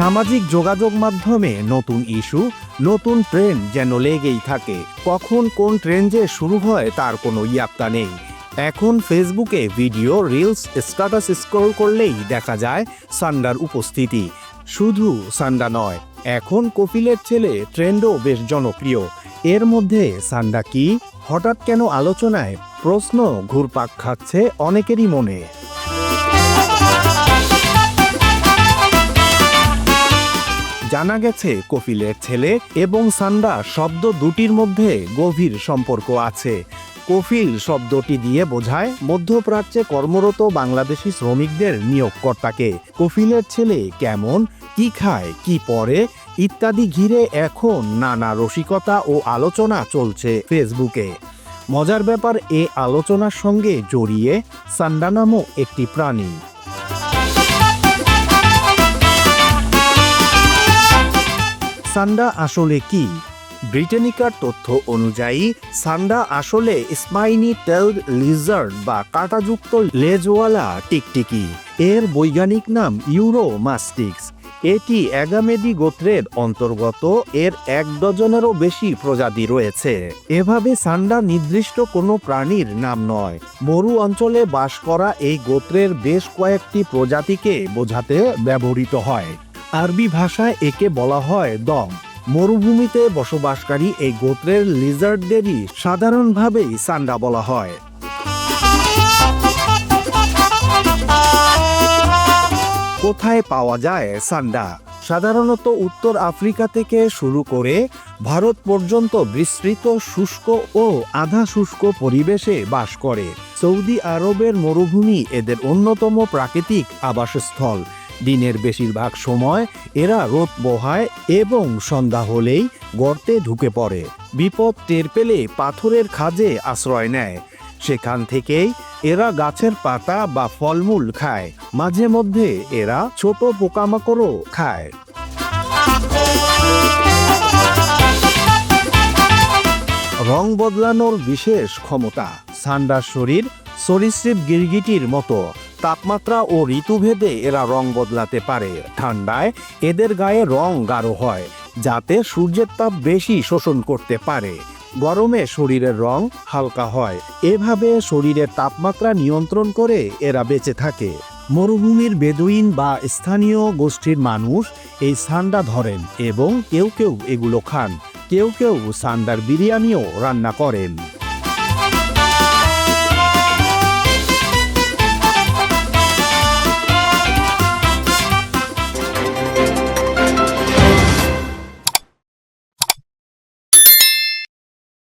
সামাজিক যোগাযোগ মাধ্যমে নতুন ইস্যু, নতুন ট্রেন্ড যেন লেগেই থাকে। কখন কোন ট্রেন্ড যে শুরু হয় তার কোনো ইয়াত্তা নেই। এখন ফেসবুকে ভিডিও, রিলস, স্ট্যাটাস স্ক্রল করলেই দেখা যায় সান্ডার উপস্থিতি। শুধু সান্ডা নয়, এখন কপিলের ছেলে ট্রেন্ডও বেশ জনপ্রিয়। এর মধ্যে সান্ডা কি হঠাৎ কেন আলোচনায়? প্রশ্ন ঘুরপাক খাচ্ছে অনেকেরই মনে। জানা গেছে কপিলের ছেলে এবং সান্ডা শব্দ দুটির মধ্যে গভীর সম্পর্ক আছে। কপিল শব্দটি দিয়ে বোঝায় মধ্যপ্রাচ্যে কর্মরত বাংলাদেশি শ্রমিকদের নিয়োগকর্তাকে। কপিলের ছেলে কেমন, কি খায়, কি পরে ইত্যাদি ঘিরে এখন নানা রসিকতা ও আলোচনা চলছে ফেসবুকে। মজার ব্যাপার, এ আলোচনার সঙ্গে জড়িয়ে সান্ডা নামক একটি প্রাণী। সান্ডা আসলে কি? ব্রিটানিকার তথ্য অনুযায়ী সান্ডা আসলে স্পাইনি টেলড লিজার্ড বা কাঁটাযুক্ত লেজওয়ালা টিকটিকি। এর বৈজ্ঞানিক নাম ইউরোমাস্টিক্স। এটি অ্যাগামেডি গোত্রের অন্তর্গত। এর 1 ডজনেরও বেশি প্রজাতি রয়েছে। এভাবে সান্ডা নির্দিষ্ট কোনো প্রাণীর নাম নয়, মরু অঞ্চলে বাস করা এই গোত্রের বেশ কয়েকটি প্রজাতিকে বোঝাতে ব্যবহৃত হয়। আরবি ভাষায় একে বলা হয় দম। মরুভূমিতে বসবাসকারী এই গোত্রের লিজার্ডদেরই সাধারণভাবেই সান্ডা বলা হয়। কোথায় পাওয়া যায় সান্ডা? সাধারণত উত্তর আফ্রিকা থেকে শুরু করে ভারত পর্যন্ত বিস্তৃত শুষ্ক ও আধা শুষ্ক পরিবেশে বাস করে। সৌদি আরবের মরুভূমি এদের অন্যতম প্রাকৃতিক আবাসস্থল। দিনের বেশিরভাগ সময় এরা রোদ পোহায় এবং সন্ধ্যা হলেই গর্তে ঢুকে পড়ে। বিপদ টের পেলে পাথরের খাঁজে আশ্রয় নেয়। সেখান থেকেই এরা গাছের পাতা বা ফলমূল খায়। মাঝে মধ্যে এরা ছোট পোকামাকড়ও খায়। রং বদলানোর বিশেষ ক্ষমতা। সান্ডার শরীর সরীসৃপ গিরগিটির মতো। তাপমাত্রা ও ঋতুভেদে এরা রং বদলাতে পারে। ঠান্ডায় এদের গায়ে রং গাঢ় হয় যাতে সূর্যের তাপ বেশি শোষণ করতে পারে। গরমে শরীরের রং হালকা হয়। এভাবে শরীরের তাপমাত্রা নিয়ন্ত্রণ করে এরা বেঁচে থাকে। মরুভূমির বেদুইন বা স্থানীয় গোষ্ঠীর মানুষ এই সান্ডা ধরেন এবং কেউ কেউ এগুলো খান। কেউ কেউ সান্ডার বিরিয়ানিও রান্না করেন।